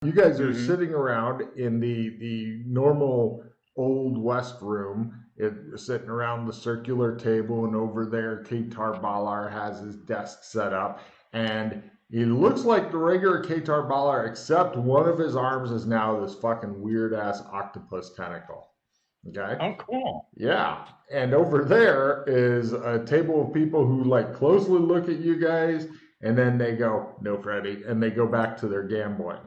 You guys are Mm-hmm. sitting around in the normal old west room, sitting around the circular table, and over there, Katar Balar has his desk set up, and he looks like the regular Katar Balar, except one of his arms is now this fucking weird ass octopus tentacle. Okay. Oh, cool. Yeah. And over there is a table of people who like closely look at you guys and then they go, no, Freddy, and they go back to their gambling.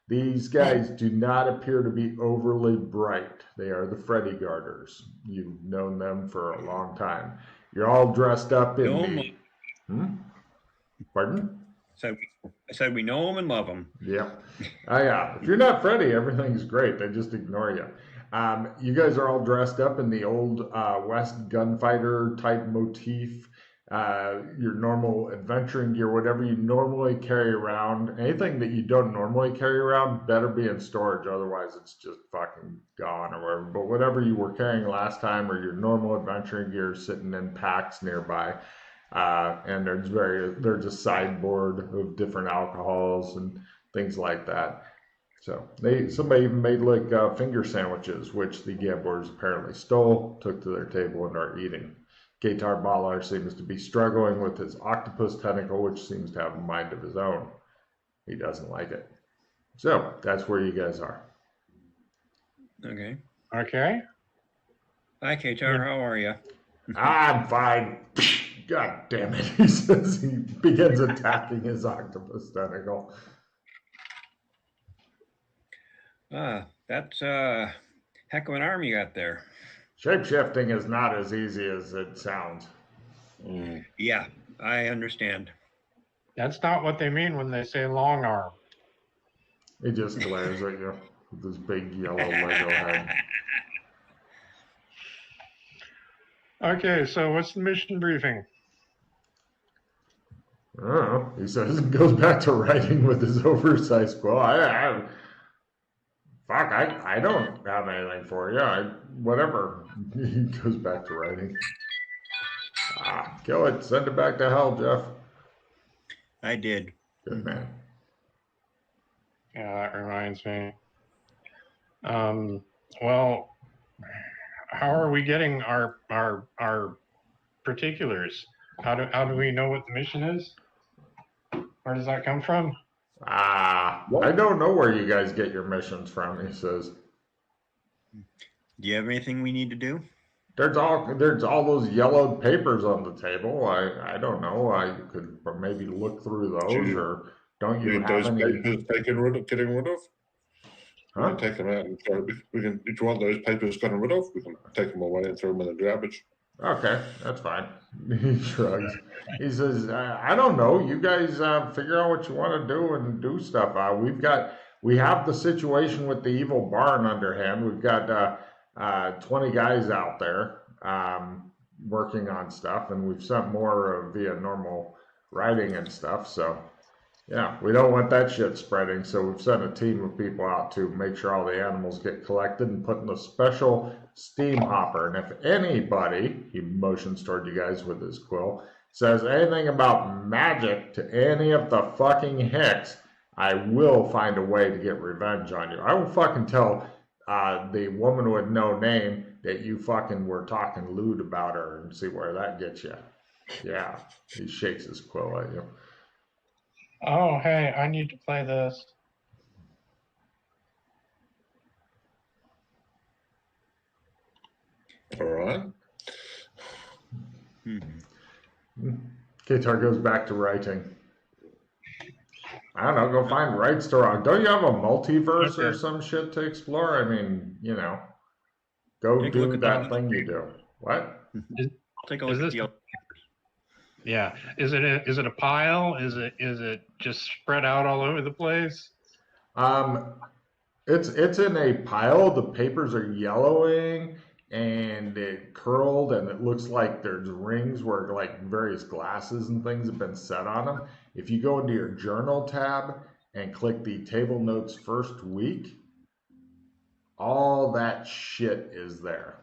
These guys do not appear to be overly bright. They are the Freddy Guarders. You've known them for a long time. You're all dressed up in Know 'em, the. Hmm? Pardon? so I said we know them and love them. Yeah. Yeah. If you're not Freddy, everything's great. They just ignore you. You guys are all dressed up in the old West gunfighter type motif. Your normal adventuring gear, whatever you normally carry around, anything that you don't normally carry around better be in storage, otherwise it's just fucking gone or whatever. But whatever you were carrying last time or your normal adventuring gear is sitting in packs nearby. And there's a sideboard of different alcohols and things like that. So somebody even made like finger sandwiches, which the gamblers apparently stole, took to their table, and are eating. Gatar Balar seems to be struggling with his octopus tentacle, which seems to have a mind of his own. He doesn't like it. So that's where you guys are. Okay. Okay. Hi, Katar. How are you? I'm fine. God damn it, he says. He begins attacking his octopus tentacle. That's a heck of an arm you got there. Shapeshifting is not as easy as it sounds. Yeah, I understand. That's not what they mean when they say long arm. He just glares at you with his big yellow Lego head. Okay, so what's the mission briefing? I don't know. He says goes back to writing with his oversized quill. I don't have anything for you. Whatever. He goes back to writing. Kill it. Send it back to hell, Jeff. I did. Good man. Yeah, that reminds me. Well, how are we getting our particulars? How do we know what the mission is? Where does that come from? I don't know where you guys get your missions from, he says. Do you have anything we need to do? There's all those yellowed papers on the table. I don't know. I could maybe look through those, or don't you have those any? papers getting rid of? We Huh? can take them out and throw. We can. If you want those papers gotten rid of, we can take them away and throw them in the garbage. Okay, that's fine. He shrugs. He says, "I don't know. You guys figure out what you want to do and do stuff. We have the situation with the evil barn underhand. We've got 20 guys out there working on stuff, and we've sent more via normal writing and stuff. So, yeah, we don't want that shit spreading. So we've sent a team of people out to make sure all the animals get collected and put in a special steam hopper. And if anybody," he motions toward you guys with his quill, "says anything about magic to any of the fucking hicks, I will find a way to get revenge on you. I will fucking tell the woman with no name that you fucking were talking lewd about her and see where that gets you." Yeah, he shakes his quill at you. Oh, hey, I need to play this. All right. Katar goes back to writing. I don't know, go find rights to wrong. Don't you have a multiverse or some shit to explore? I mean, go Take a look do at that that. thing you do. What? Take a look at the Yeah, is it a pile? Is it just spread out all over the place? It's in a pile. The papers are yellowing and it curled, and it looks like there's rings where like various glasses and things have been set on them. If you go into your journal tab and click the table notes first week, all that shit is there.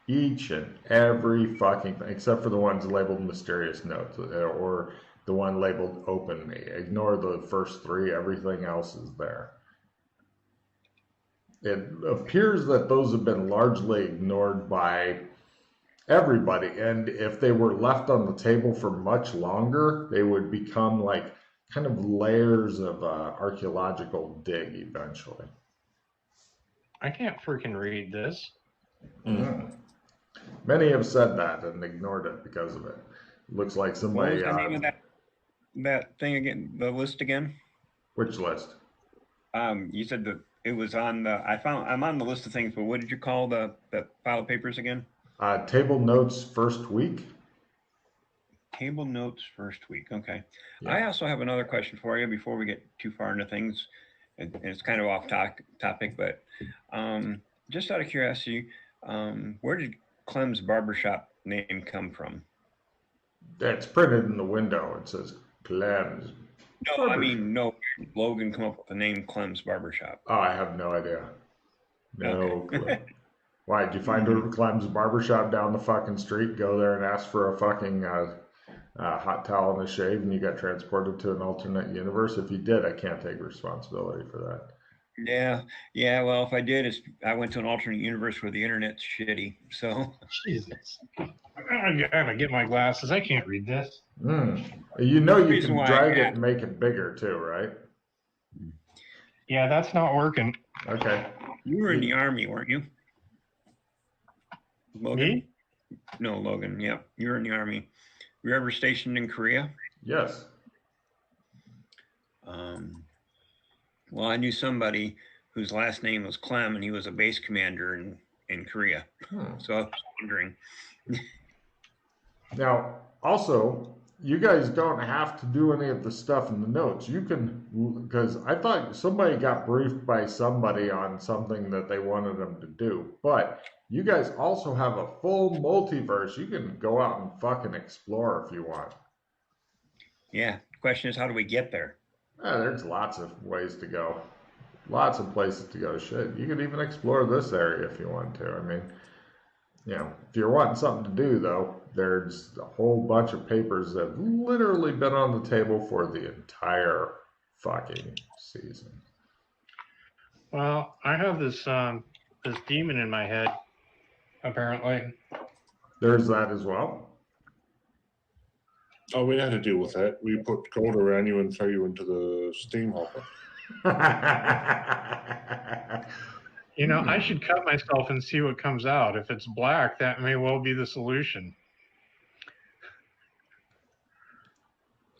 Each and every fucking thing, except for the ones labeled mysterious notes or the one labeled open. Ignore the first three, everything else is there. It appears that those have been largely ignored by everybody, and if they were left on the table for much longer, they would become like kind of layers of archaeological dig eventually. I can't freaking read this. Mm. Many have said that and ignored it because of it. Looks like What somebody. was the name of that thing again? The list again? Which list? You said that it was on the. I'm on the list of things, but what did you call the pile of papers again? Table notes first week. Table notes first week. Okay. Yeah. I also have another question for you before we get too far into things, and it's kind of off topic, but just out of curiosity, where did Clem's Barbershop name come from? It's printed in the window. It says Clem's. No, I mean, no. Logan come up with the name Clem's Barbershop. Oh, I have no idea. No Okay. clue. Why, did you find Clem's Barbershop down the fucking street, go there and ask for a fucking hot towel and a shave, and you got transported to an alternate universe? If you did, I can't take responsibility for that. Yeah. Well, if I did, I went to an alternate universe where the internet's shitty. So. Jesus. I gotta get my glasses. I can't read this. You know you Reason can why drag it and make it bigger too, right? Yeah, that's not working. Okay. You were in the Army, weren't you? Logan? Me? No, Logan. Yep, you were in the Army. Were you ever stationed in Korea? Yes. Well, I knew somebody whose last name was Clem, and he was a base commander in Korea. So I was wondering. Now, also, you guys don't have to do any of the stuff in the notes. You can, because I thought somebody got briefed by somebody on something that they wanted them to do, but you guys also have a full multiverse. You can go out and fucking explore if you want. Yeah, the question is, how do we get there? There's lots of ways to go. Lots of places to go. Shit, you could even explore this area if you want to. I mean, you know, if you're wanting something to do, though, there's a whole bunch of papers that have literally been on the table for the entire fucking season. Well, I have this this demon in my head, apparently. There's that as well. Oh, we had to deal with that. We put gold around you and throw you into the steam hopper. You know, I should cut myself and see what comes out. If it's black, that may well be the solution.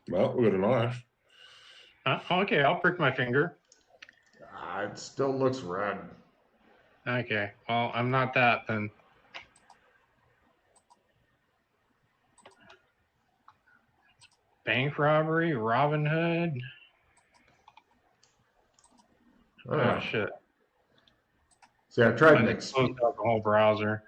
Well, we got a knife. Okay, I'll prick my finger. It still looks red. Okay, well, I'm not that then. Bank robbery, Robin Hood. Oh, shit. See, I tried closed out the whole browser.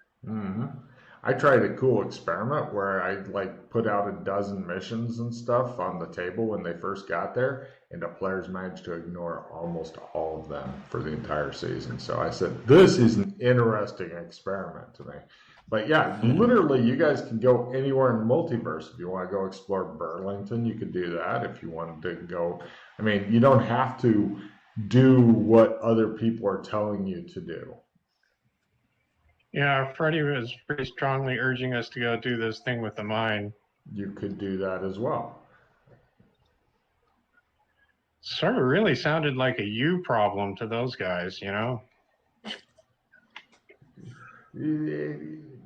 I tried a cool experiment where I like put out a dozen missions and stuff on the table when they first got there, and the players managed to ignore almost all of them for the entire season. So I said, this is an interesting experiment to me. But yeah, literally, you guys can go anywhere in the multiverse. If you want to go explore Burlington, you could do that. If you wanted to go, I mean, you don't have to do what other people are telling you to do. Yeah, Freddie was pretty strongly urging us to go do this thing with the mine. You could do that as well. Sort of really sounded like a you problem to those guys, you know?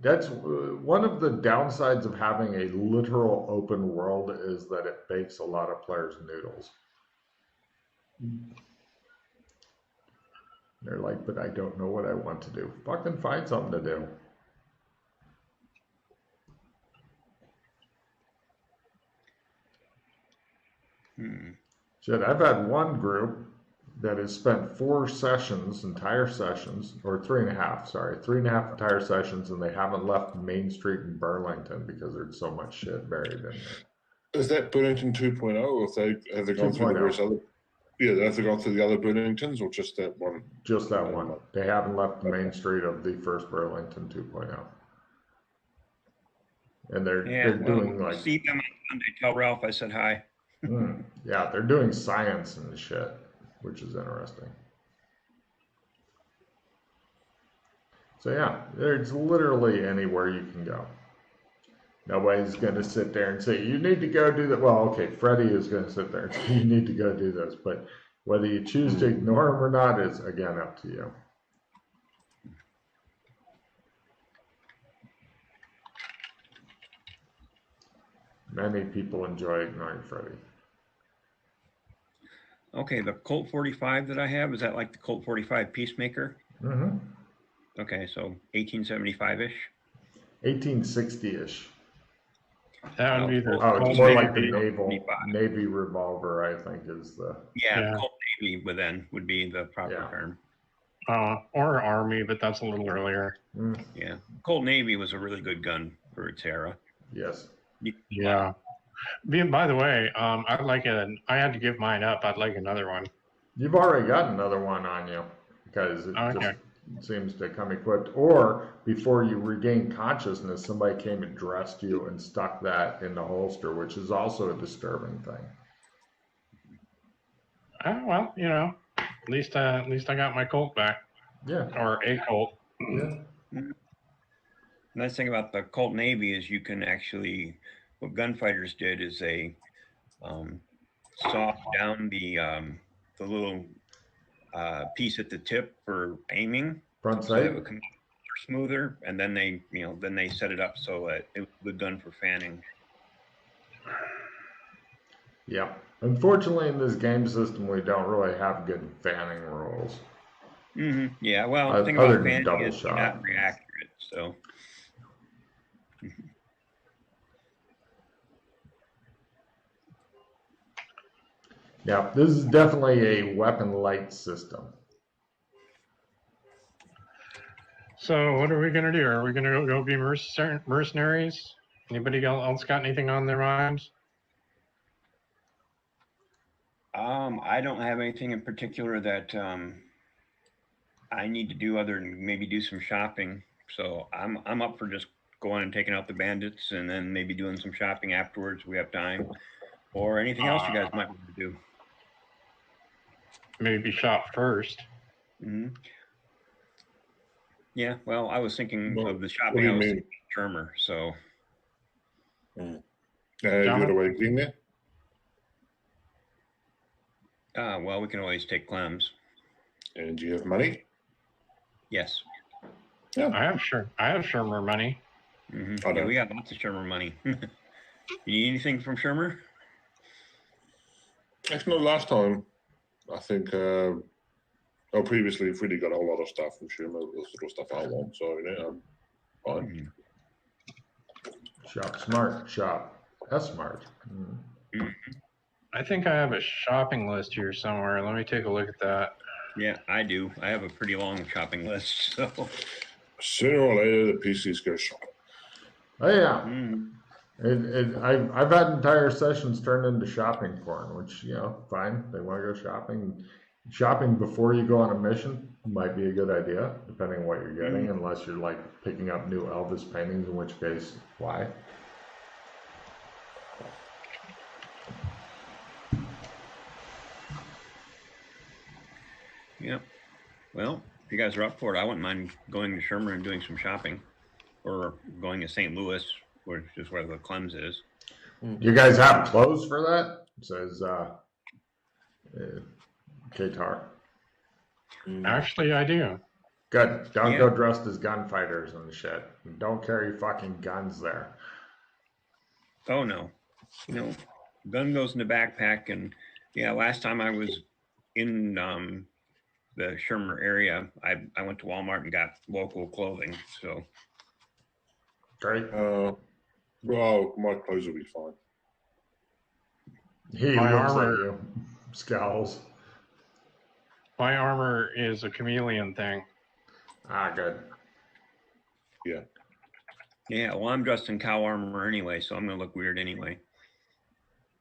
That's one of the downsides of having a literal open world, is that it bakes a lot of players' noodles. They're like, but I don't know what I want to do. Fucking find something to do. Shit, I've had one group that has spent 4 sessions, entire sessions, or 3.5 entire sessions, and they haven't left Main Street in Burlington because there's so much shit buried in there. Is that Burlington 2.0, or have they gone through the various other? Yeah, have they gone through the other Burlingtons, or just that one? Just that one. They haven't left the Main Street of the first Burlington 2.0. and they're Yeah, well, doing like see them on Sunday. Tell Ralph I said hi. yeah, they're doing science and shit, which is interesting. So yeah, there's literally anywhere you can go. Nobody's going to sit there and say, you need to go do that. Well, okay, Freddie is going to sit there and say, you need to go do this. But whether you choose to ignore him or not is, again, up to you. Many people enjoy ignoring Freddie. Okay, the Colt 45 that I have, is that like the Colt 45 Peacemaker? Mm-hmm. Okay, so 1875-ish? 1860-ish. That would be the. Oh, it's Colt more like the Navy. Navy revolver, I think, is the... Yeah, Colt Navy would be the proper term. Or Army, but that's a little earlier. Yeah, Colt Navy was a really good gun for its era. Yes. Yeah. By the way, I'd like I had to give mine up. I'd like another one. You've already got another one on you because it just seems to come equipped. Or before you regain consciousness, somebody came and dressed you and stuck that in the holster, which is also a disturbing thing. Well, at least I got my Colt back. Yeah. Or a Colt. Yeah. The nice thing about the Colt Navy is you can actually, what gunfighters did is they soft down the little piece at the tip for aiming. Front so it sight. would come smoother, and then they set it up so that it was a good gun for fanning. Yeah. Unfortunately, in this game system, we don't really have good fanning rules. Yeah, well, the thing other about than fanning is double you're shot. not very accurate, so. Yeah, this is definitely a weapon light system. So what are we going to do? Are we going to go be mercenaries? Anybody else got anything on their minds? I don't have anything in particular that I need to do other than maybe do some shopping. So I'm up for just going and taking out the bandits and then maybe doing some shopping afterwards. We have time, or anything else you guys might want to do. Maybe shop first. Yeah, well, I was thinking of the shopping. What do you I was mean? thinking Shermer, so. You're away clean there? Well, we can always take Clem's. And do you have money? Yes. Yeah. I have Shermer money. Yeah, we got lots of Shermer money. You need anything from Shermer? Actually, no, last time, I think, previously, Freddie got a whole lot of stuff from Shermer, the sort of stuff I want, so, I'm fine. Shop smart, shop S-smart. I think I have a shopping list here somewhere. Let me take a look at that. Yeah, I do. I have a pretty long shopping list, so. Sooner or later, the PCs go shopping. Oh, yeah. I've had entire sessions turned into shopping porn, which, fine. They want to go shopping. Shopping before you go on a mission might be a good idea, depending on what you're getting, unless you're, like, picking up new Elvis paintings, in which case, why? Yeah. Well, if you guys are up for it, I wouldn't mind going to Shermer and doing some shopping, or going to St. Louis, which is where the Clem's is. You guys have clothes for that? It says Qatar. Actually, I do. Good. Don't go dressed as gunfighters and shit. Don't carry fucking guns there. Oh, no. No. Gun goes in the backpack, and last time I was in the Shermer area, I went to Walmart and got local clothing, so. Great. Well, my clothes will be fine. He My looks armor- at you, scowls. My armor is a chameleon thing. Good. Yeah, well, I'm dressed in cow armor anyway, so I'm going to look weird anyway.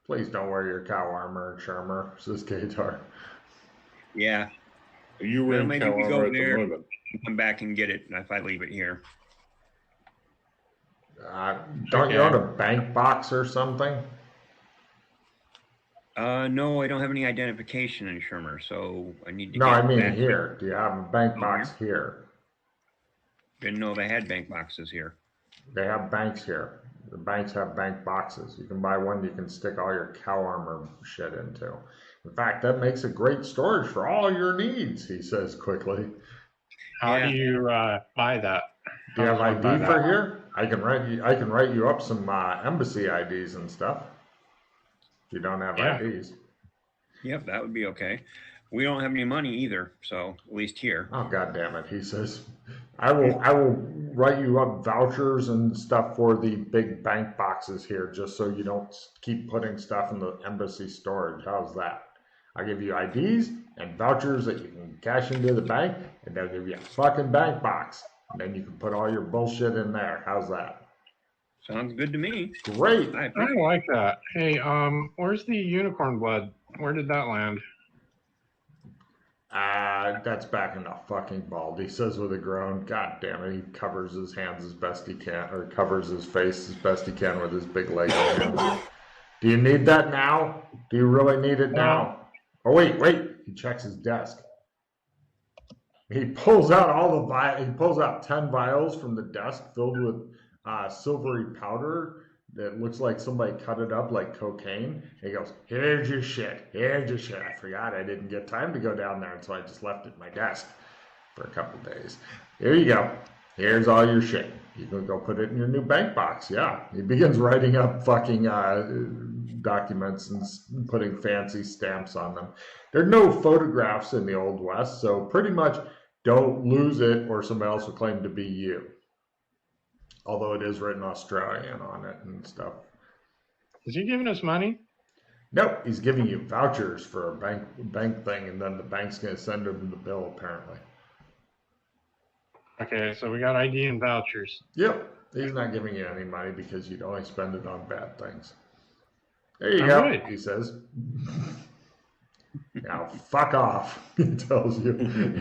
Please don't wear your cow armor, Shermer, says Qatar. Yeah. Are you wearing maybe cow we go armor at there. the moment? Come back and get it if I leave it here. Don't you own a Okay. bank box or something? No, I don't have any identification in Shermer, so I need to No, I get mean that. here. Do you have a bank Oh, box here? Didn't know they had bank boxes here. They have banks here. The banks have bank boxes. You can buy one you can stick all your cow armor shit into. In fact, that makes a great storage for all your needs, he says quickly. How do Yeah. you buy that? Do you How have does one buy ID for that? here? I can write you up some embassy IDs and stuff. If you don't have Yeah. IDs. Yep, that would be okay. We don't have any money either, so at least here. Oh god damn it, he says. I will write you up vouchers and stuff for the big bank boxes here just so you don't keep putting stuff in the embassy storage. How's that? I'll give you IDs and vouchers that you can cash into the bank, and they'll give you a fucking bank box. And then you can put all your bullshit in there. How's that? Sounds good to me. Great. I I appreciate like that. Hey, where's the unicorn blood? Where did that land? That's back in the fucking bald, he says with a groan. God damn it, he covers his hands as best he can, or covers his face as best he can with his big Lego hands. Do you need that now? Do you really need it now? Oh, wait. He checks his desk. He pulls out he pulls out 10 vials from the desk filled with silvery powder that looks like somebody cut it up like cocaine. He goes, here's your shit. I forgot I didn't get time to go down there, and so I just left it at my desk for a couple days. Here you go. Here's all your shit. You can go put it in your new bank box. Yeah. He begins writing up fucking documents and putting fancy stamps on them. There are no photographs in the Old West, so pretty much don't lose it or somebody else will claim to be you. Although it is written Australian on it and stuff. Is he giving us money? Nope, he's giving you vouchers for a bank thing, and then the bank's going to send him the bill, apparently. Okay, so we got ID and vouchers. Yep, he's not giving you any money because you'd only spend it on bad things. There you I'm go, good. he says. Now, fuck off, he tells you.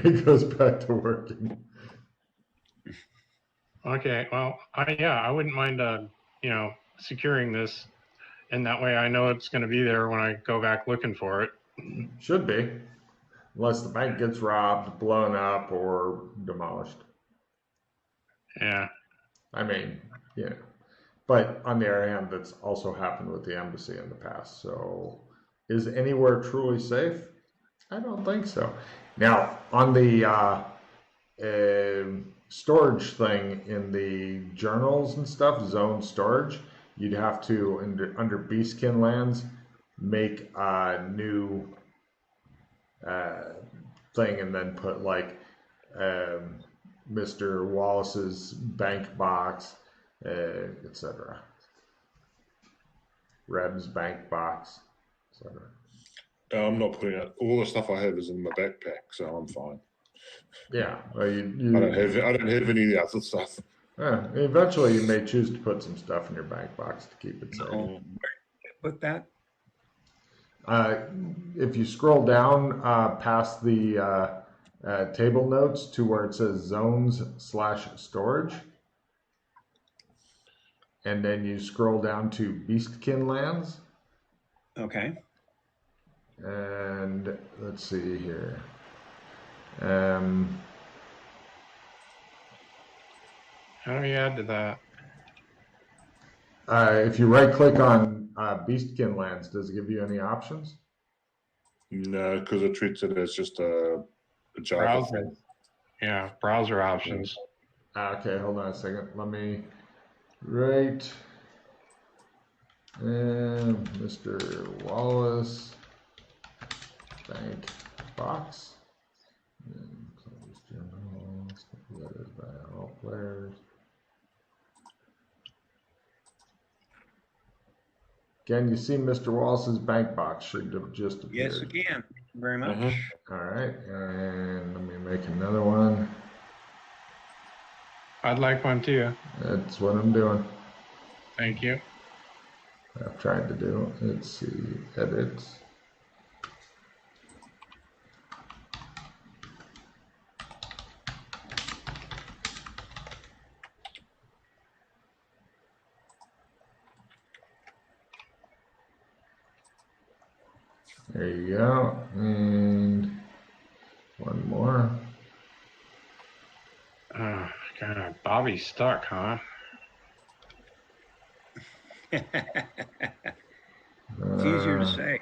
He goes back to working. Okay, well, I wouldn't mind, securing this, and that way I know it's going to be there when I go back looking for it. Should be, unless the bank gets robbed, blown up, or demolished. Yeah. I mean, yeah. But on the other hand, that's also happened with the embassy in the past. So, is anywhere truly safe? I don't think so. Now, on the storage thing in the journals and stuff, zone storage, you'd have to, under Beastkin lands, make a new thing and then put like Mr. Wallace's bank box, etc. Reb's bank box, etc. I'm not putting it. All the stuff I have is in my backpack, so I'm fine. Yeah, well, I don't have any of the other stuff. Eventually, you may choose to put some stuff in your bank box to keep it safe. Oh, put that. If you scroll down past the table notes to where it says zones/storage, and then you scroll down to Beastkin lands, Okay. and let's see here. How do you add to that? If you right click on Beastkin lands, does it give you any options? No, because it treats it as just a Java Browser. thing. Yeah, browser options. Okay, hold on a second. Let me write Mr. Wallace bank box. And close journals, letters by all players. Can you see Mr. Wallace's bank box? Should have just appeared. Yes, you can. Thank you very much. All right, and let me make another one. I'd like one too. That's what I'm doing. Thank you. I've tried to do. Let's see, edit. There you go. And one more. God, Bobby's stuck, huh? It's easier to say.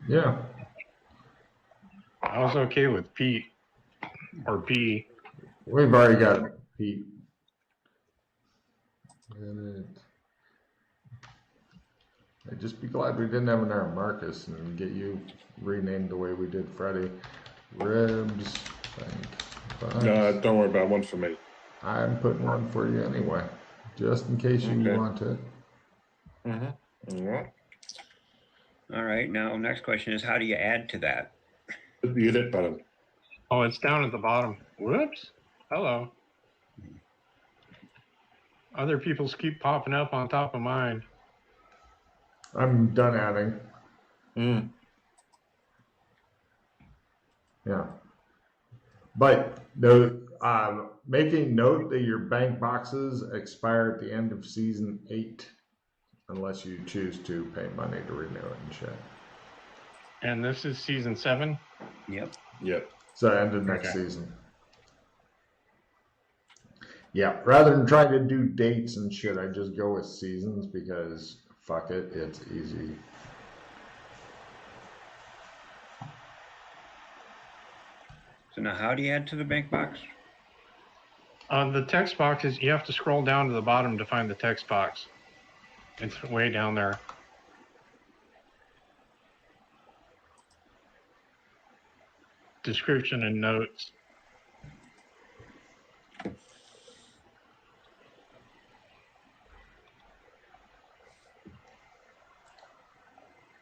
Yeah. I was okay with Pete or P. We've already got Pete. I'd just be glad we didn't have an Aaron Marcus and get you renamed the way we did Freddie. Ribs. No, don't worry about one for me. I'm putting one for you anyway, just in case you want it. Mm-hmm. All right. All right. Now, next question is, how do you add to that? Hit the edit button. Oh, it's down at the bottom. Whoops. Hello. Other people's keep popping up on top of mine. I'm done adding. Yeah. But making note that your bank boxes expire at the end of season 8, unless you choose to pay money to renew it and shit. And this is season 7? Yep. Yep. So end of next season. Yeah, rather than trying to do dates and shit, I just go with seasons because fuck it, it's easy. So now how do you add to the bank box? The text box is, you have to scroll down to the bottom to find the text box. It's way down there. Description and notes.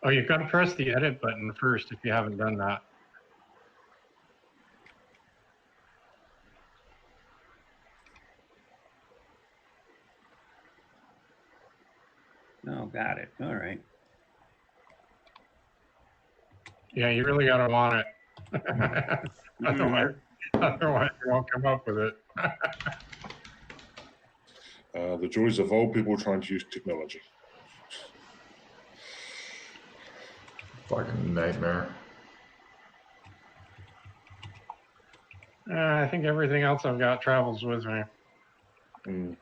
Oh, you've got to press the edit button first if you haven't done that. Oh, got it. All right. Yeah, you really got to want it. Otherwise, you won't come up with it. The joys of old people trying to use technology. Fucking nightmare. I think everything else I've got travels with me.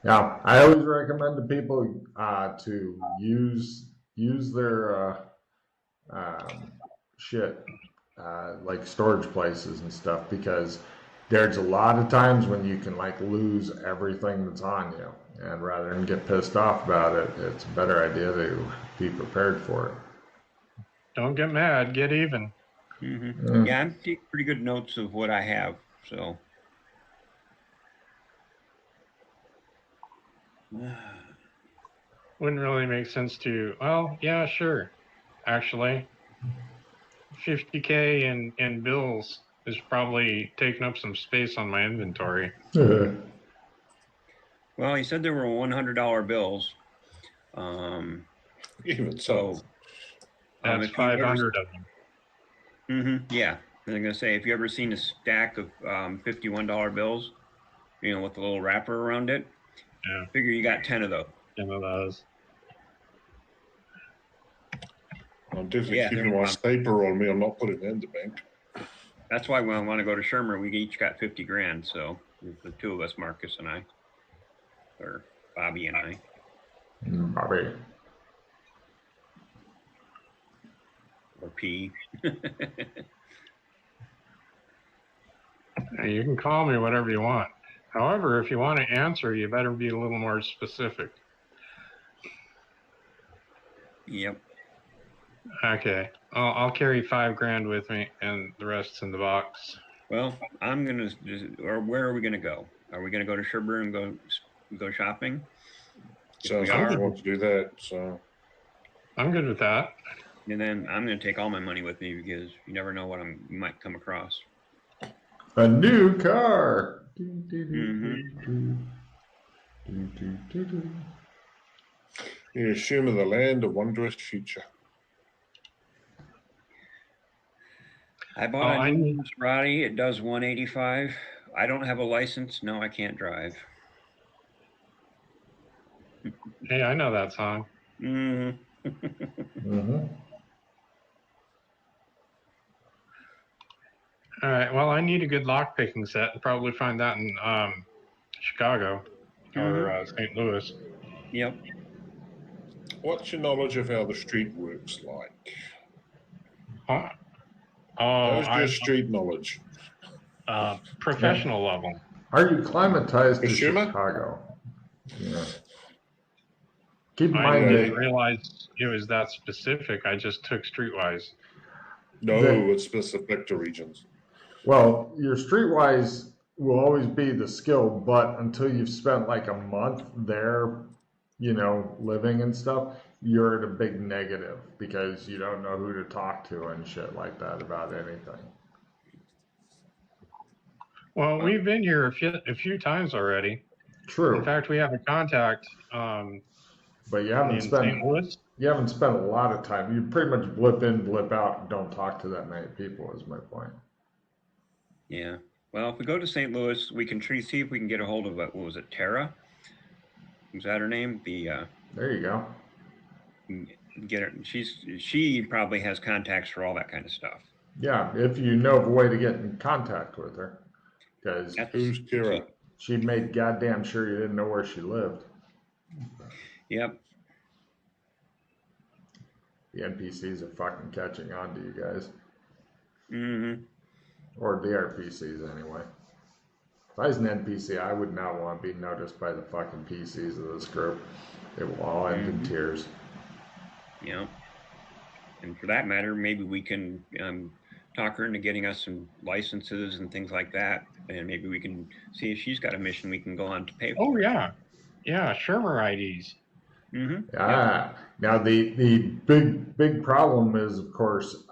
Yeah, I always recommend to people to use their shit like storage places and stuff, because there's a lot of times when you can like lose everything that's on you, and rather than get pissed off about it, it's a better idea to be prepared for it. Don't get mad, get even. Yeah, I'm taking pretty good notes of what I have, so. Wouldn't really make sense to, well, yeah, sure. Actually, 50K in bills is probably taking up some space on my inventory. Well, he said there were $100 bills. Even so. That's 500 of them. Yeah. And I'm going to say, if you ever seen a stack of $51 bills, you know, with a little wrapper around it, yeah, figure you got 10 of those. 10 of those. I'm definitely keeping my stapler on me. I'm not putting it in the bank. That's why when I want to go to Shermer, we each got 50 grand. So the two of us, Marcus and I, or Bobby and I. Bobby. Or P. You can call me whatever you want. However, if you want to answer, you better be a little more specific. Yep. Okay. I'll carry 5 grand with me, and the rest's in the box. Well, I'm gonna. Or where are we gonna go? Are we gonna go to Shermer and go shopping? So I want to do that. So I'm good with that. And then I'm gonna take all my money with me, because you never know what you might come across. A new car. Yeah, Schumer, the land of wondrous future. I bought a new Maserati. It does 185. I don't have a license. No, I can't drive. Hey, I know that song. Mm-hmm. All right. Well, I need a good lock picking set, and probably find that in Chicago or St. Louis. Yep. What's your knowledge of how the street works like? Huh? Oh, How's your street knowledge? professional level. Are you climatized to Consumer? Chicago? Yeah. Keep in I mind didn't that realize it was that specific. I just took Streetwise. No, it's specific to regions. well, your streetwise will always be the skill, but until you've spent like a month there, living and stuff, you're at a big negative because you don't know who to talk to and shit like that about anything. Well, we've been here a few times already. True. In fact, we have a contact but you in haven't spent St. Louis. you haven't spent a lot of time. You pretty much blip in, blip out, and don't talk to that many people. Is my point. Yeah. Well, if we go to St. Louis, we can see if we can get a hold of what was it, Tara? Was that her name? There you go. Get her. She probably has contacts for all that kind of stuff. Yeah, if you know of a way to get in contact with her, because Who's Tara? she made goddamn sure you didn't know where she lived. Yep. The NPCs are fucking catching on to you guys. Mm-hmm. Or the RPCs anyway. If I was an NPC, I would not want to be noticed by the fucking PCs of this group. They will all end in tears. Yeah. And for that matter, maybe we can talk her into getting us some licenses and things like that. And maybe we can see if she's got a mission we can go on to pay for. Oh, yeah. Yeah, Shermer IDs. Mm-hmm. Ah, now the big problem is, of course,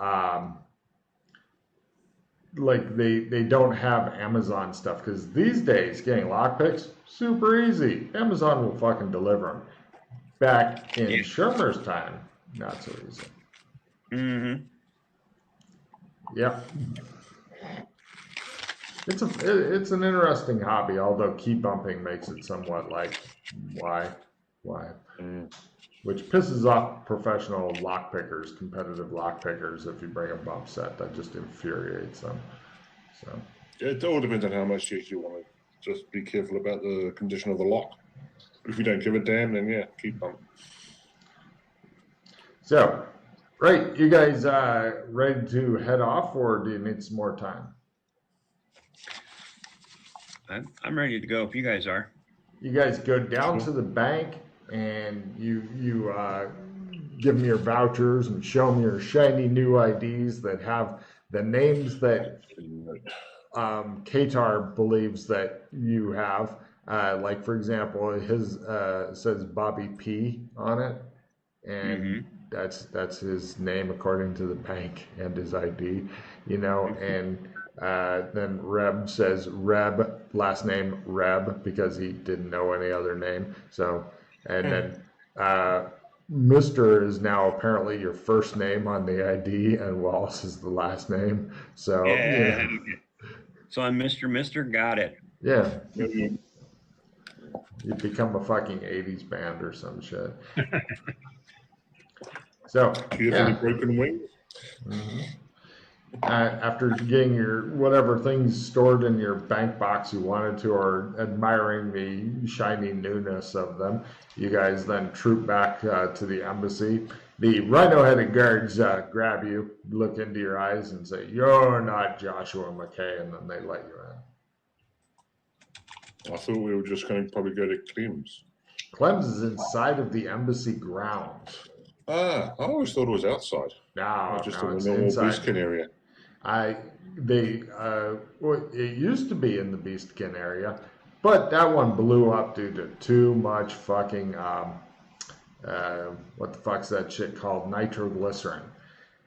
like they don't have Amazon stuff, because these days getting lockpicks super easy. Amazon will fucking deliver them. Back in Shermer's time, not so easy. Mm-hmm. Yep. It's an interesting hobby, although key bumping makes it somewhat like why, which pisses off professional lockpickers, competitive lockpickers. If you bring a bump set, that just infuriates them. So It all depends on how much you want to. Just be careful about the condition of the lock. If you don't give a damn, then yeah, keep on. So, right, you guys ready to head off, or do you need some more time? I'm ready to go if you guys are. You guys go down to the bank, and you give them your vouchers and show them your shiny new IDs that have the names that Katar believes that you have. Like, for example, his says Bobby P on it, and that's his name according to the bank and his ID, and then Reb says Reb, last name Reb, because he didn't know any other name. So, and then Mr. is now apparently your first name on the ID, and Wallace is the last name. So, yeah. So I'm Mr. Got it. Yeah. You become a fucking 80s band or some shit. So, do you have any broken wings? After getting your whatever things stored in your bank box you wanted to, or admiring the shiny newness of them, you guys then troop back to the embassy. The rhino-headed guards grab you, look into your eyes, and say, "You're not Joshua McKay," and then they let you in. I thought we were just going to probably go to Clem's. Clem's is inside of the embassy grounds. I always thought it was outside. No, just no, in it's the normal inside. Beastkin area. It used to be in the Beastkin area, but that one blew up due to too much fucking what the fuck's that shit called, nitroglycerin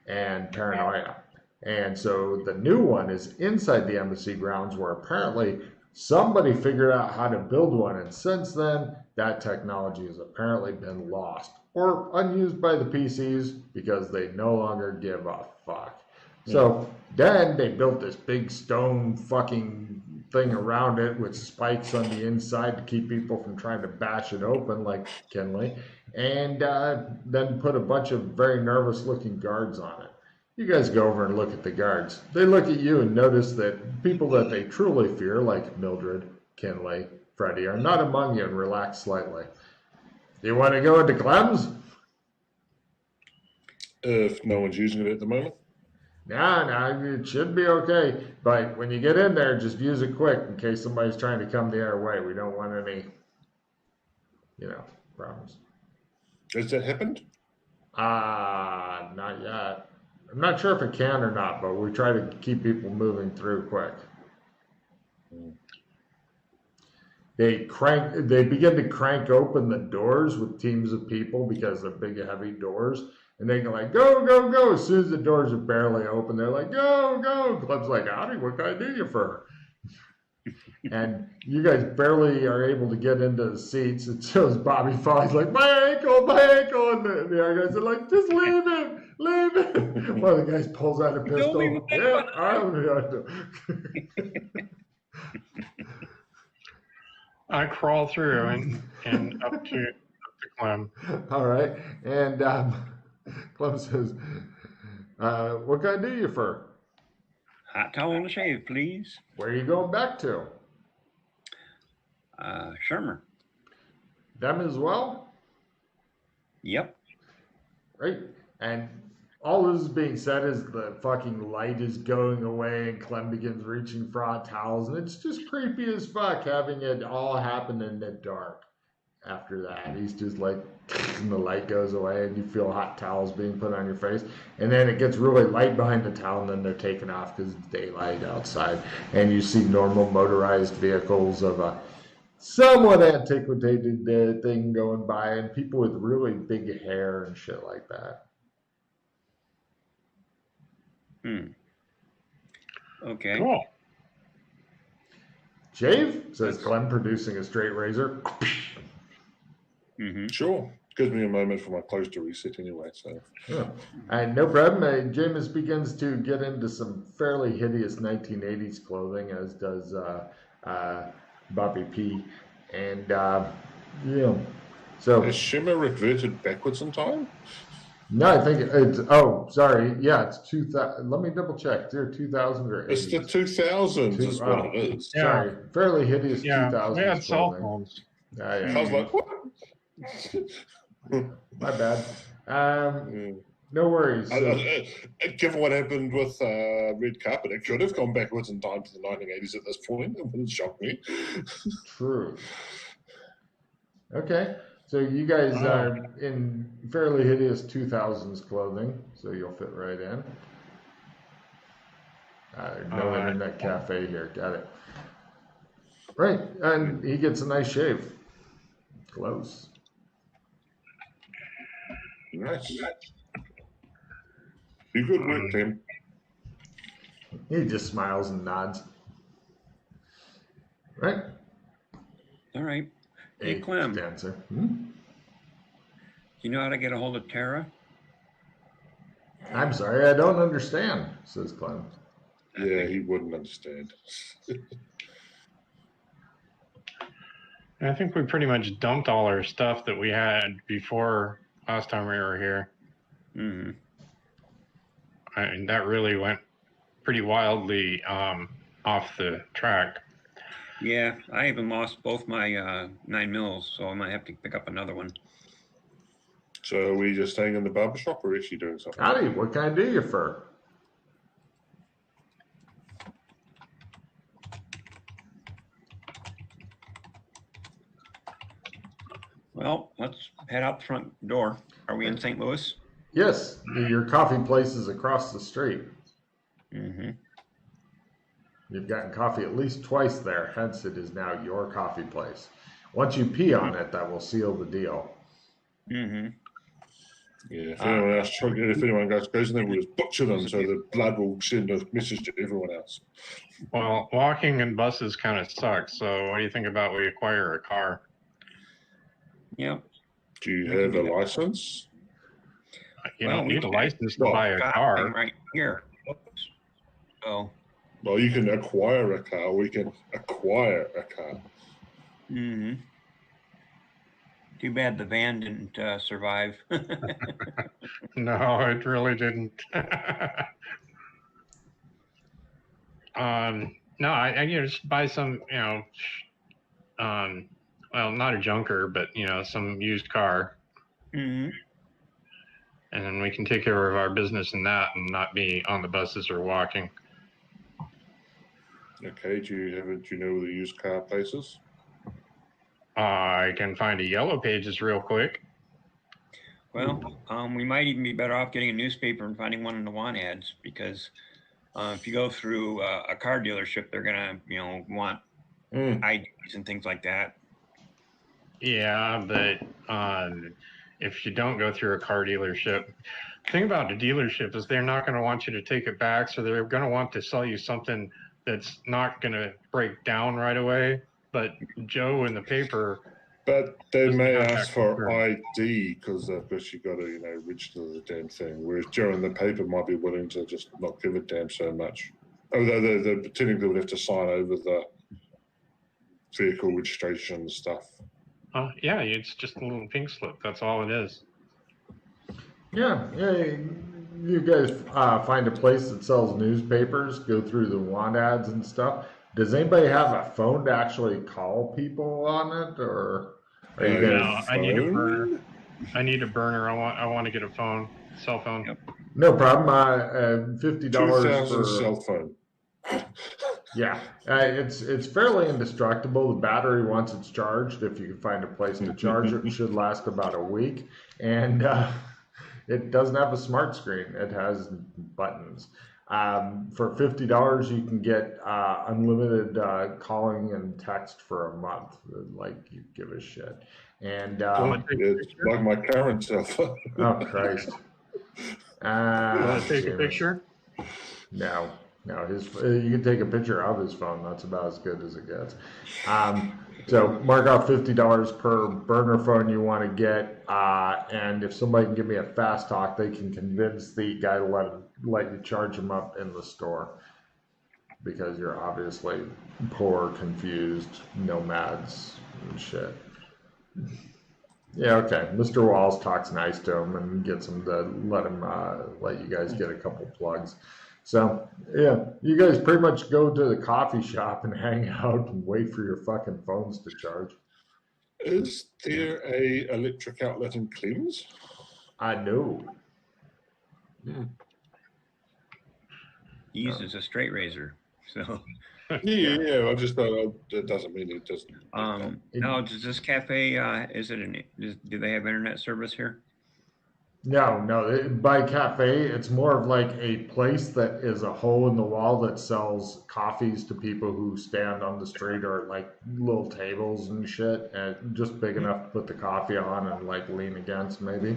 and paranoia. And so the new one is inside the embassy grounds, where apparently somebody figured out how to build one, and since then that technology has apparently been lost or unused by the PCs because they no longer give a fuck. So then they built this big stone fucking thing around it with spikes on the inside to keep people from trying to bash it open, like Kinley, and then put a bunch of very nervous-looking guards on it. You guys go over and look at the guards. They look at you and notice that people that they truly fear, like Mildred, Kinley, Freddie, are not among you and relax slightly. Do you want to go into Clem's? If no one's using it at the moment. Nah, it should be okay. But when you get in there, just use it quick in case somebody's trying to come the other way. We don't want any, problems. Has that happened? Not yet. I'm not sure if it can or not, but we try to keep people moving through quick. They begin to crank open the doors with teams of people because they're big, heavy doors. And they go like, go, go, go. As soon as the doors are barely open, they're like, go, go. Club's like, howdy, what can I do you for? And you guys barely are able to get into the seats. It shows Bobby Foley's like, my ankle. And the other guys are like, just leave it. One of the guys pulls out a pistol. Yeah, I crawl through and up to Clem. All right. And Clem says, what can I do you for? Hot towel and a shave, please. Where are you going back to? Shermer. Them as well? Yep. Right. And all this is being said is the fucking light is going away and Clem begins reaching for hot towels. And it's just creepy as fuck having it all happen in the dark. After that, he's just like, and the light goes away and you feel hot towels being put on your face. And then it gets really light behind the towel and then they're taken off because it's daylight outside. And you see normal motorized vehicles of a somewhat antiquated thing going by and people with really big hair and shit like that. Okay. Cool. Shave, says Clem, producing a straight razor. Sure. Gives me a moment for my clothes to reset anyway. So. Yeah. And no problem. Jameis begins to get into some fairly hideous 1980s clothing, as does Bobby P. And, so. Has Shimmer reverted backwards in time? No, I think it's, sorry. Yeah, it's 2000. Let me double check. It's either 2000 or 80s. It's the 2000s is what it is. Yeah. Sorry. Fairly hideous 2000s. We had cell clothing. phones. Yeah. I was like, what? My bad. No worries. Given what happened with Red Carpet, it could have gone backwards in time to the 1980s at this point. It wouldn't shock me. True. Okay. So you guys are in fairly hideous 2000s clothing, so you'll fit right in. No internet cafe here. Got it. Right. And he gets a nice shave. Close. Nice. You good work, Tim. He just smiles and nods. Right? All right. Hey, Clem. Dancer. You know how to get a hold of Tara? I'm sorry, I don't understand, says Clem. Yeah, he wouldn't understand. I think we pretty much dumped all our stuff that we had before last time we were here. And that really went pretty wildly off the track. Yeah, I even lost both my 9 mils, so I might have to pick up another one. So are we just staying in the barbershop or actually doing something? Howdy, what can I do you for? Well, let's head out the front door. Are we in St. Louis? Yes, your coffee place is across the street. You've gotten coffee at least twice there, hence it is now your coffee place. Once you pee on it, that will seal the deal. Yeah, if anyone else, if anyone goes in there, we'll just butcher them so the blood will send a message to everyone else. Well, walking in buses kind of sucks. So what do you think about we acquire a car? Yep. Do you have a license? You don't need a license to buy a car. Right here. So Well, you can acquire a car. We can acquire a car. Mm-hmm. Too bad the van didn't survive. No, it really didn't. No, I just buy some, well, not a junker, but some used car, Mm-hmm. and then we can take care of our business in that and not be on the buses or walking. Okay, do you know the used car places? I can find a Yellow Pages real quick. Well, we might even be better off getting a newspaper and finding one in the want ads, because if you go through a car dealership, they're gonna, want IDs and things like that. Yeah, but if you don't go through a car dealership, the thing about the dealership is they're not going to want you to take it back, so they're going to want to sell you something that's not going to break down right away. But Joe in the paper, but they may have ask that for concern. ID because you got to register the damn thing. Whereas Joe in the paper might be willing to just not give a damn so much. Although they technically would have to sign over the vehicle registration and stuff. Yeah, it's just a little pink slip. That's all it is. Yeah. You guys find a place that sells newspapers, go through the want ads and stuff. Does anybody have a phone to actually call people on it, or are you No, guys? I need a burner. I want to get a phone, cell phone. Yep. No problem. $50 $2,000 for cell phone. Yeah, it's fairly indestructible. The battery, once it's charged, if you can find a place to charge it, should last about a week. And it doesn't have a smart screen. It has buttons. For $50, you can get unlimited calling and text for a month. Like you give a shit. And It's like my current cell phone. oh Christ! Will it take a picture? No. You can take a picture of his phone. That's about as good as it gets. So mark out $50 per burner phone you want to get, and if somebody can give me a fast talk, they can convince the guy to let you charge him up in the store, because you're obviously poor, confused nomads and shit. Yeah, okay. Mr. Walls talks nice to him and gets him to let you guys get a couple plugs. So, yeah, you guys pretty much go to the coffee shop and hang out and wait for your fucking phones to charge. Is there a electric outlet in Clems? I know. He uses a straight razor, so. Yeah. I just thought that doesn't mean it doesn't. No, does this cafe? Do they have internet service here? No. By cafe, it's more of like a place that is a hole in the wall that sells coffees to people who stand on the street, or like little tables and shit, and just big enough to put the coffee on and like lean against maybe.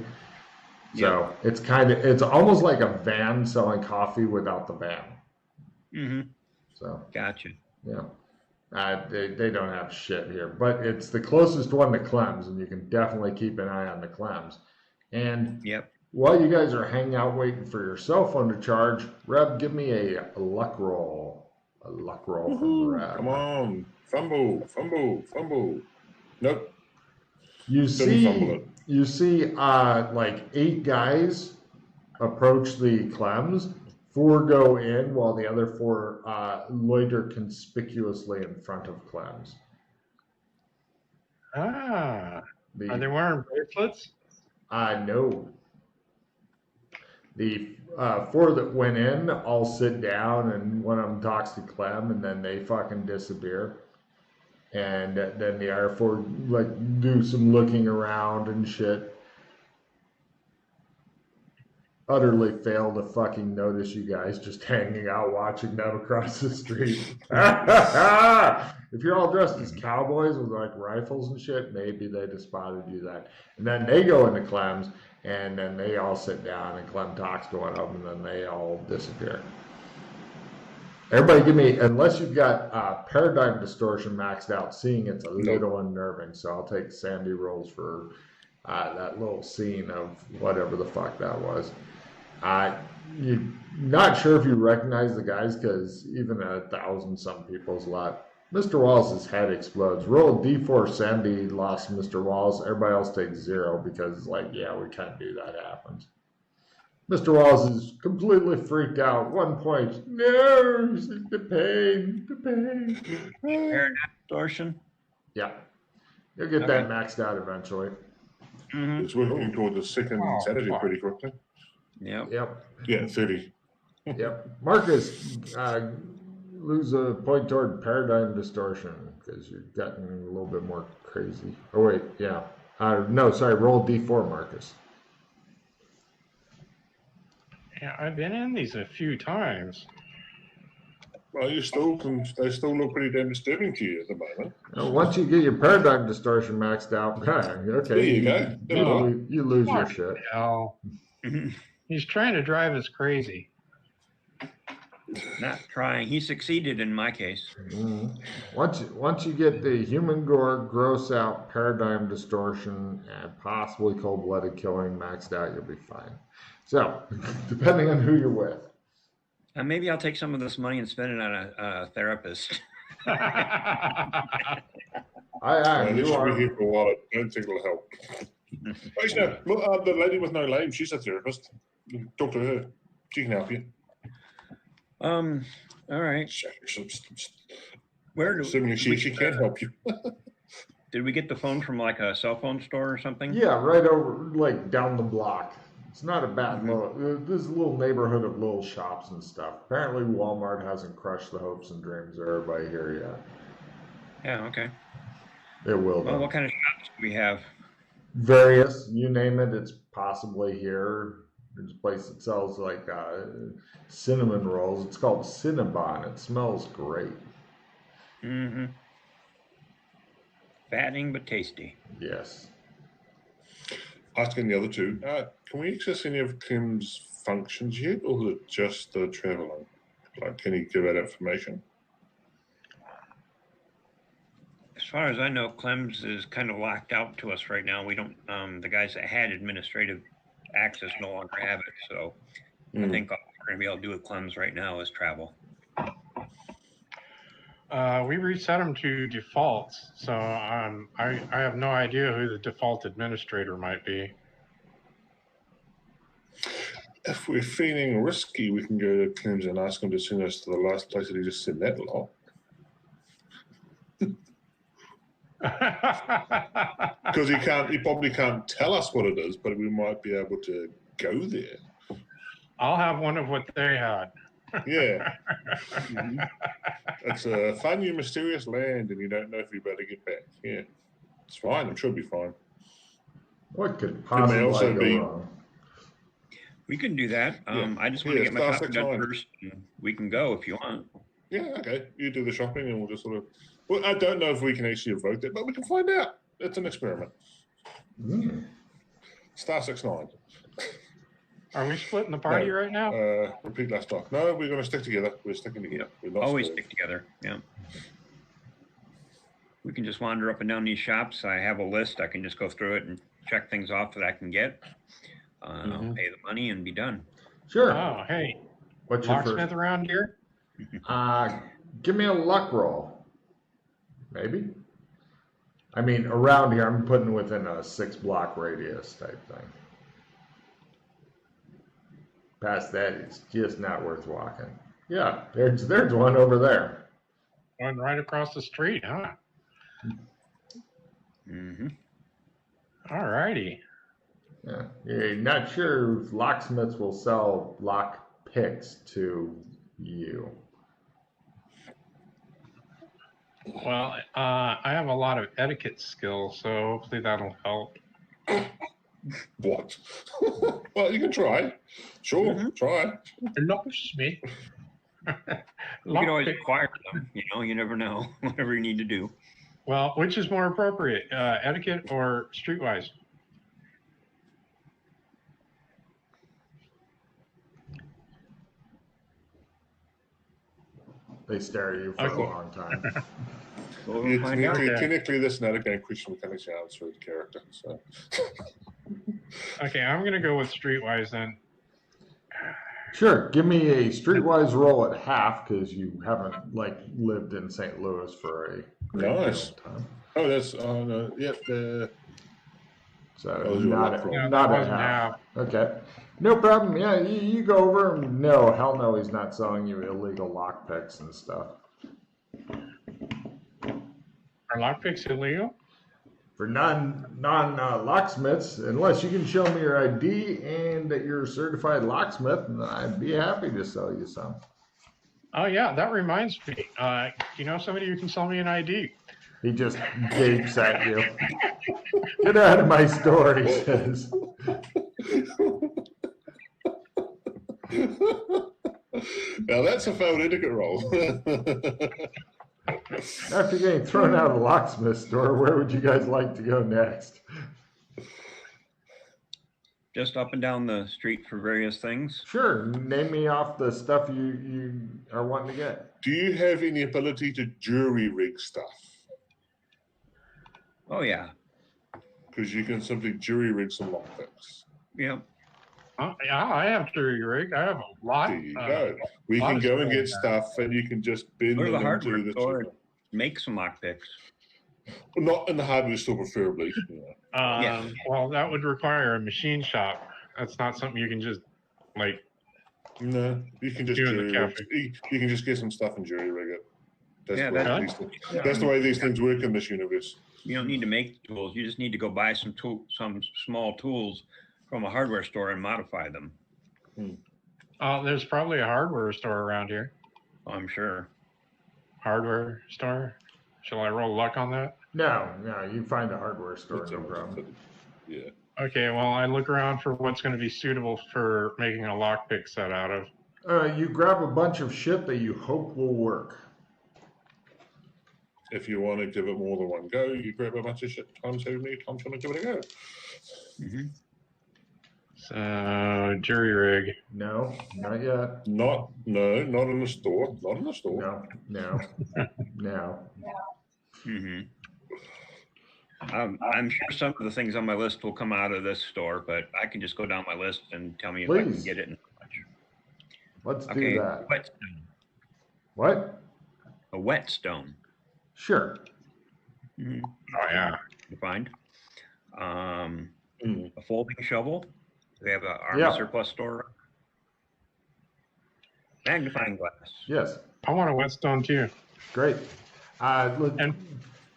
So it's almost like a van selling coffee without the van. Mm-hmm. So Gotcha. yeah. They don't have shit here, but it's the closest one to Clem's, and you can definitely keep an eye on the Clem's. And while you guys are hanging out waiting for your cell phone to charge, Reb, give me a luck roll. A luck roll from Reb. Come on. Fumble. Nope. You see like 8 guys approach the Clems. 4 go in while the other 4 loiter conspicuously in front of Clems. Are they wearing bracelets? No. The 4 that went in all sit down, and one of them talks to Clem, and then they fucking disappear. And then the other 4 like do some looking around and shit. Utterly fail to fucking notice you guys just hanging out watching them across the street. If you're all dressed as cowboys with like rifles and shit, maybe they'd have spotted you then. And then they go into Clem's, and then they all sit down, and Clem talks to one of them, and then they all disappear. Everybody give me, unless you've got paradigm distortion maxed out, seeing it's a little unnerving, so I'll take Sandy rolls for that little scene of whatever the fuck that was. You're not sure if you recognize the guys because even at 1,000 some people's lot, Mr. Wallace's head explodes. Roll a D4 Sandy lost Mr. Wallace. Everybody else takes 0 because it's like, yeah, we can't do that. Happens. Mr. Wallace is completely freaked out. 1 point. No, the pain, the pain. Paradigm distortion. Yeah, you'll get that maxed out eventually. Mm-hmm. It's working toward the second Saturday pretty quickly. Yep. Yep. Yeah, 30. Yep. Marcus, lose a point toward paradigm distortion because you're getting a little bit more crazy. Oh, wait. Yeah. No, sorry. Roll D4, Marcus. Yeah, I've been in these a few times. Well, they still look pretty damn disturbing to you at the moment. Once you get your paradigm distortion maxed out, okay. There you go. You lose your shit. Hell. He's trying to drive us crazy. Not trying. He succeeded in my case. Mm-hmm. Once you get the human gore, gross out, paradigm distortion, and possibly cold-blooded killing maxed out, you'll be fine. So, depending on who you're with. Maybe I'll take some of this money and spend it on a therapist. You This are. will be here for a while. I don't think it'll help. Actually, no, the lady with no name, she's a therapist. Talk to her. She can help you. All right. Where do Assuming she can help you. Did we get the phone from like a cell phone store or something? Yeah, right over, like down the block. It's not a bad little. This is a little neighborhood of little shops and stuff. Apparently, Walmart hasn't crushed the hopes and dreams of everybody here yet. Yeah. Okay. It will. Well, though. what kind of shops do we have? Various, you name it, it's possibly here. There's a place that sells like cinnamon rolls. It's called Cinnabon. It smells great. Mm-hmm. Fattening but tasty. Yes. Asking the other two, can we access any of Kim's functions yet, or is it just the traveling? Like, can he give out information? As far as I know, Clem's is kind of locked out to us right now. We don't. The guys that had administrative access no longer have it. So I think all we're going to be able to do with Clem's right now is travel. We reset them to defaults, so I have no idea who the default administrator might be. If we're feeling risky, we can go to Kim's and ask him to send us to the last place that he just sent that lot. Because he probably can't tell us what it is, but we might be able to go there. I'll have one of what they had. Yeah. It's a fun new mysterious land and you don't know if you better get back. Yeah. It's fine. I'm sure it'll be fine. What could possibly also go be- wrong? We can do that. Yeah. I just want to get my Star shopping 6 done on. first. And we can go if you want. Yeah, okay. You do the shopping and we'll just sort of... Well, I don't know if we can actually evoke that, but we can find out. It's an experiment. Star 6-9. Are we splitting the party right now? Repeat last talk. No, we're going to stick together. We're sticking together. We're not Always split. stick together. Yeah. We can just wander up and down these shops. I have a list. I can just go through it and check things off that I can get. Pay the money and be done. Sure. Oh, hey. What's your Locksmith first? around here? Give me a luck roll. Maybe. I mean, around here, I'm putting within a 6-block radius type thing. Past that, it's just not worth walking. Yeah, there's one over there. One right across the street, huh? Mm-hmm. All righty. Yeah, you're not sure if locksmiths will sell lock picks to you. Well, I have a lot of etiquette skills, so hopefully that'll help. What? Well, you can try. Sure, try. Locksmith. You can always acquire them. You never know. Whatever you need to do. Well, which is more appropriate, etiquette or streetwise? They stare at you for Okay. a long time. We'll Yeah, find out. technically, this is not a game question mechanics answer the character. So Okay, I'm going to go with streetwise then. Sure. Give me a streetwise roll at half because you haven't like lived in St. Louis for a great deal Nice. of time. Oh, that's no. Yep. So I'll do a luck roll. Yeah, not that at wasn't half. Okay. No problem. Yeah, you go over. No, hell no, he's not selling you illegal lockpicks and stuff. Are lockpicks illegal? For locksmiths, unless you can show me your ID and that you're a certified locksmith, then I'd be happy to sell you some. Oh yeah, that reminds me. You know somebody who can sell me an ID? He just gapes at you. Get out of my store, he says. Now that's a failed etiquette roll. After getting thrown out of the locksmith store, where would you guys like to go next? Just up and down the street for various things. Sure, name me off the stuff you are wanting to get. Do you have any ability to jury rig stuff? Oh yeah. Because you can simply jury rig some lockpicks. Yep. Yeah, I have jury rig. I have a lot. There you go. We can go and get stuff, and you can just bend Go to the them hardware into the. store, make some lockpicks. Not in the hardware store, preferably. Yeah. Well, that would require a machine shop. That's not something you can just like. No, you can just Do in the jury rig. cafe. You can just get some stuff and jury rig it. That's, Yeah, that's the way these things work in this universe. You don't need to make tools. You just need to go buy some small tools from a hardware store and modify them. There's probably a hardware store around here. I'm sure. Hardware store. Shall I roll luck on that? No, you find a hardware store, no Whichever. problem. Yeah. Okay, well, I look around for what's going to be suitable for making a lockpick set out of. You grab a bunch of shit that you hope will work. If you want to give it more than one go, you grab a bunch of shit times how many times you want to give it a go. Mm-hmm. So, jury rig. No, not yet. Not in the store. Not in the store. No. Mm-hmm. I'm sure some of the things on my list will come out of this store, but I can just go down my list and tell me if I can Please. get it. Let's Okay, do that. whetstone. What? A whetstone. Sure. Mm-hmm. Oh, yeah. You find. A folding shovel. We have a army Yeah. surplus store. Magnifying glass. Yes. I want a whetstone too. Great. Look, And-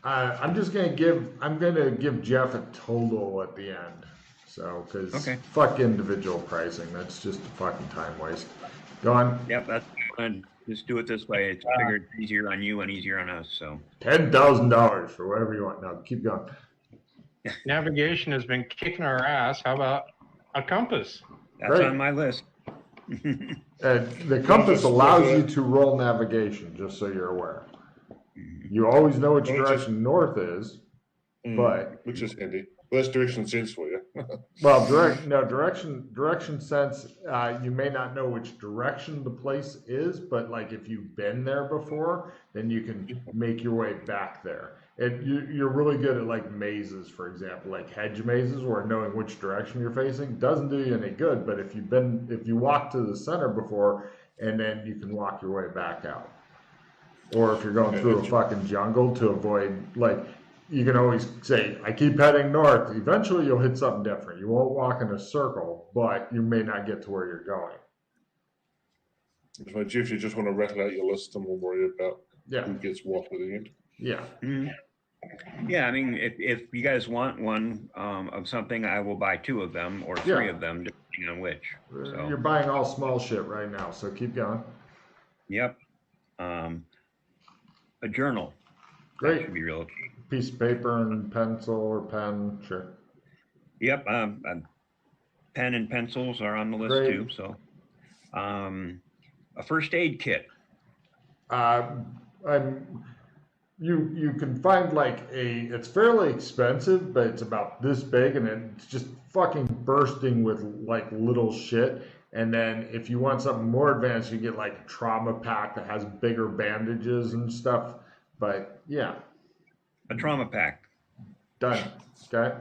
I'm gonna give Jeff a total at the end. So, because Okay. fuck individual pricing. That's just a fucking time waste. Go on. Yep, that's fine. Just do it this way. It's figured easier on you and easier on us. So $10,000 for whatever you want. No, keep going. Navigation has been kicking our ass. How about a compass? that's Great. on my list. The compass allows you to roll navigation, just so you're aware. You always know which direction north is, but which is handy. Well, that's direction sense for you. well, direction sense. You may not know which direction the place is, but like if you've been there before, then you can make your way back there. You're really good at like mazes, for example, like hedge mazes, where knowing which direction you're facing doesn't do you any good. But if you walk to the center before, and then you can walk your way back out. Or if you're going through a fucking jungle to avoid, like, you can always say, I keep heading north. Eventually you'll hit something different. You won't walk in a circle, but you may not get to where you're going. So, Jeff, you just want to rattle out your list and we'll worry about who gets what at the end. Yeah. Mm-hmm. Yeah, I mean, if you guys want one of something, I will buy 2 of them or 3 of them, depending on which. So. You're buying all small shit right now, so keep going. Yep. A journal. Great. That should be real key. Piece of paper and pencil or pen, sure. Yep. Pen and pencils are on the list Great. too. So, a first aid kit. You can find it's fairly expensive, but it's about this big and it's just fucking bursting with like little shit. And then if you want something more advanced, you get like a trauma pack that has bigger bandages and stuff. But yeah. A trauma pack. Done. Okay.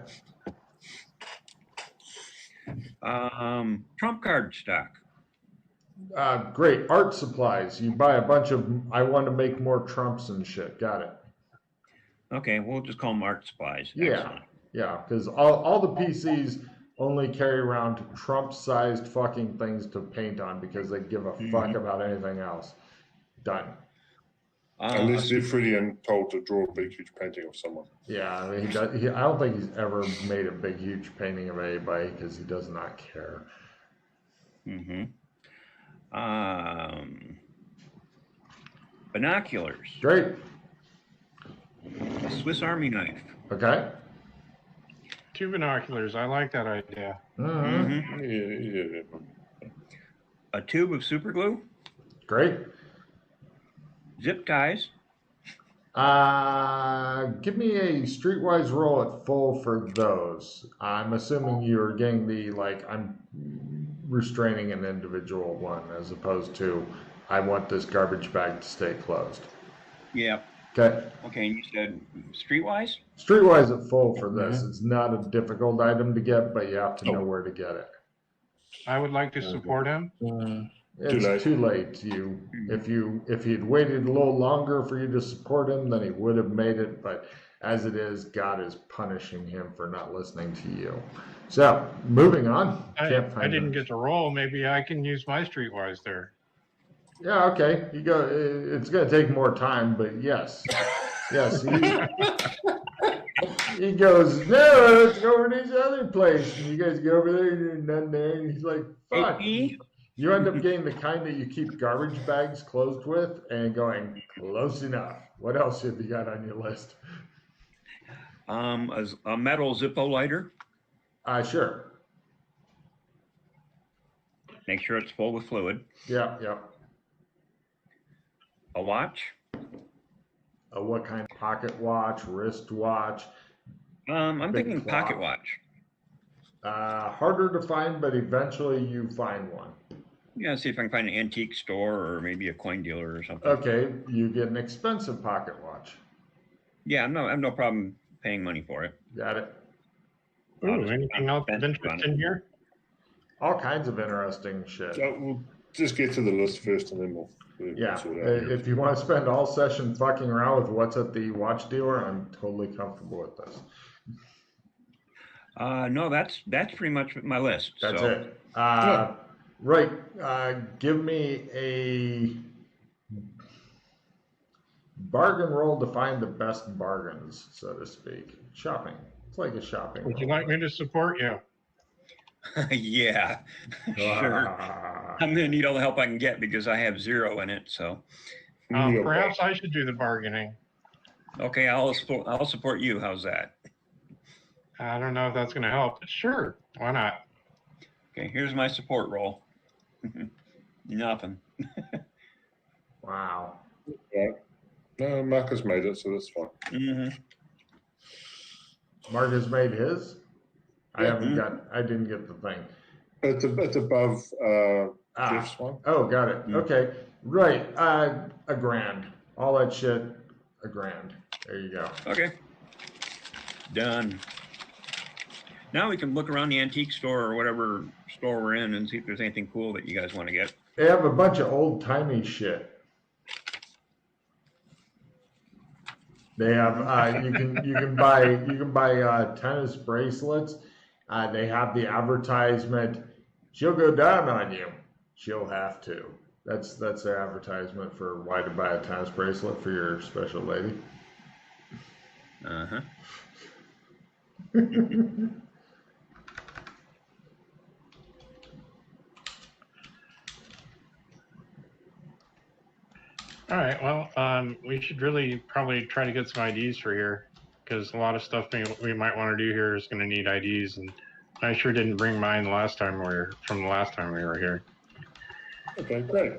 Trump card stock. Great. Art supplies. You buy a bunch of, I want to make more trumps and shit. Got it. Okay, we'll just call them art supplies. Yeah. Excellent. Yeah, because all the PCs only carry around Trump-sized fucking things to paint on because they give a fuck about anything else. Done. Unless they're free and told to draw a big, huge painting of someone. Yeah, I mean, I don't think he's ever made a big, huge painting of anybody because he does not care. Binoculars. Great. A Swiss Army knife. Okay. 2 binoculars. I like that idea. Yeah. A tube of super glue. Great. Zip ties. Give me a streetwise roll at full for those. I'm assuming you're getting the, like, I'm restraining an individual one as opposed to I want this garbage bag to stay closed. Yeah. Okay. Okay, and you said streetwise? Streetwise at full for this. It's not a difficult item to get, but you have to know where to get it. I would like to support him. It's too late. If he'd waited a little longer for you to support him, then he would have made it. But as it is, God is punishing him for not listening to you. So moving on. I didn't get to roll. Maybe I can use my streetwise there. Yeah. Okay. You go. It's going to take more time, but yes, yes. He goes, no, let's go over to this other place. And you guys go over there, and there's nothing there. And he's like, fuck. You end up getting the kind that you keep garbage bags closed with and going, close enough. What else have you got on your list? A metal Zippo lighter. Sure. Make sure it's full with fluid. Yeah. A watch. What kind? Pocket watch, wrist watch? I'm thinking clock. pocket watch. Harder to find, but eventually you find one. Yeah, see if I can find an antique store or maybe a coin dealer or something. Okay, you get an expensive pocket watch. Yeah, I have no problem paying money for it. Got it. Ooh, anything else of interest in here? All kinds of interesting shit. So we'll just get to the list first and then we'll Yeah, sort it out. if you want to spend all session fucking around with what's at the watch dealer, I'm totally comfortable with this. No, that's pretty much my list. That's so. it. Right. Give me a bargain roll to find the best bargains, so to speak. Shopping. It's like a shopping Would you roll. like me to support you? Yeah, sure. I'm gonna need all the help I can get because I have 0 in it. So, Perhaps I should do the bargaining. okay, I'll support you. How's that? I don't know if that's going to help, but sure, why not? Okay, here's my support roll. Nothing. Wow. Yeah. No, Marcus made it, so that's fine. Mark has made his. I didn't get the thing. It's above Jeff's one. Oh, got it. Okay. Right. $1,000. All that shit, $1,000. There you go. Okay. Done. Now we can look around the antique store or whatever store we're in and see if there's anything cool that you guys want to get. They have a bunch of old timey shit. They have you can buy tennis bracelets. They have the advertisement. She'll go down on you. She'll have to. That's their advertisement for why to buy a tennis bracelet for your special lady. All right, well, we should really probably try to get some IDs for here because a lot of stuff we might want to do here is going to need IDs, and I sure didn't bring mine the last time we were here. Okay, great.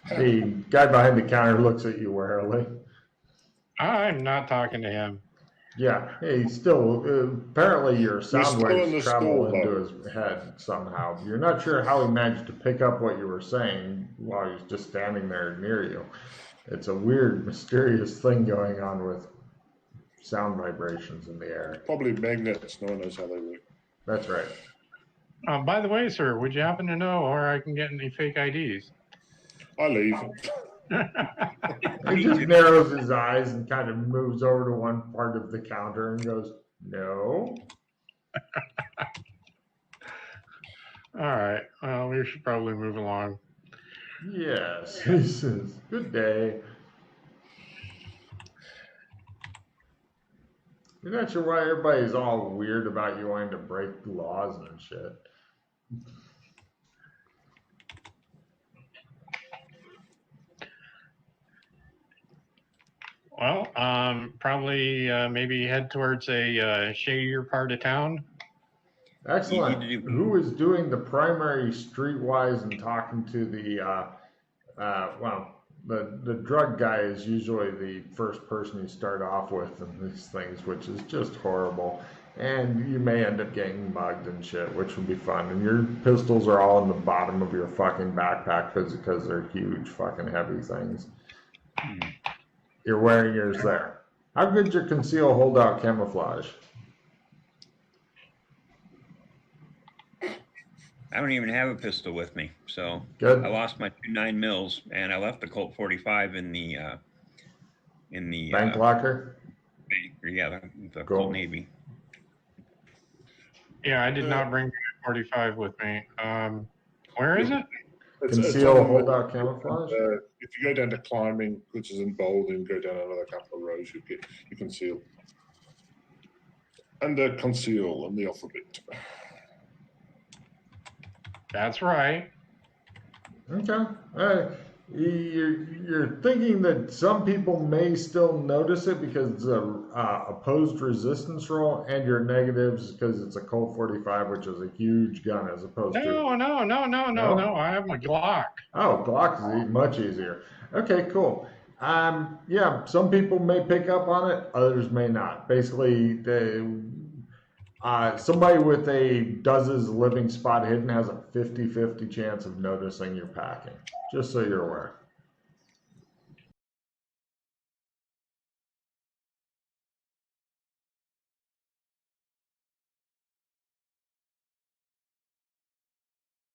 The guy behind the counter looks at you warily. I'm not talking to him. Yeah, he's still apparently your sound still in waves the travel school, into his head somehow. You're not sure how he managed to pick up what you were saying while he was just standing there near you. It's a weird, mysterious thing going on with sound vibrations in the air. Probably magnets. No one knows how they work. That's right. By the way, sir, would you happen to know where I can get any fake IDs? I leave. He just narrows his eyes and kind of moves over to one part of the counter and goes, no. All right. Well, we should probably move along. Yes, he says, good day. You're not sure why everybody's all weird about you wanting to break laws and shit. Well, probably maybe head towards a shadier part of town. Excellent. Who is doing the primary streetwise and talking to the, the drug guy is usually the first person you start off with in these things, which is just horrible. And you may end up getting mugged and shit, which would be fun. And your pistols are all in the bottom of your fucking backpack because they're huge fucking heavy things. You're wearing yours there. How good's your conceal holdout camouflage? I don't even have a pistol with me, so Good. I lost my 9 mils, and I left the Colt 45 in the Bank locker? Yeah, the Cool. Colt Navy. Yeah, I did not bring 45 with me. Where is it? Conceal holdout camouflage? If you go down to climbing, which is in bold, and go down another couple of rows, you get you conceal. Under conceal on the alphabet. That's right. Okay. You're thinking that some people may still notice it because it's a opposed resistance roll, and your negatives because it's a Colt 45, which is a huge gun as opposed to. No. I have my Glock. Oh, Glock is much easier. Okay, cool. Yeah, some people may pick up on it, others may not. Basically, somebody with does his living spot hidden has a 50-50 chance of noticing you're packing. Just so you're aware.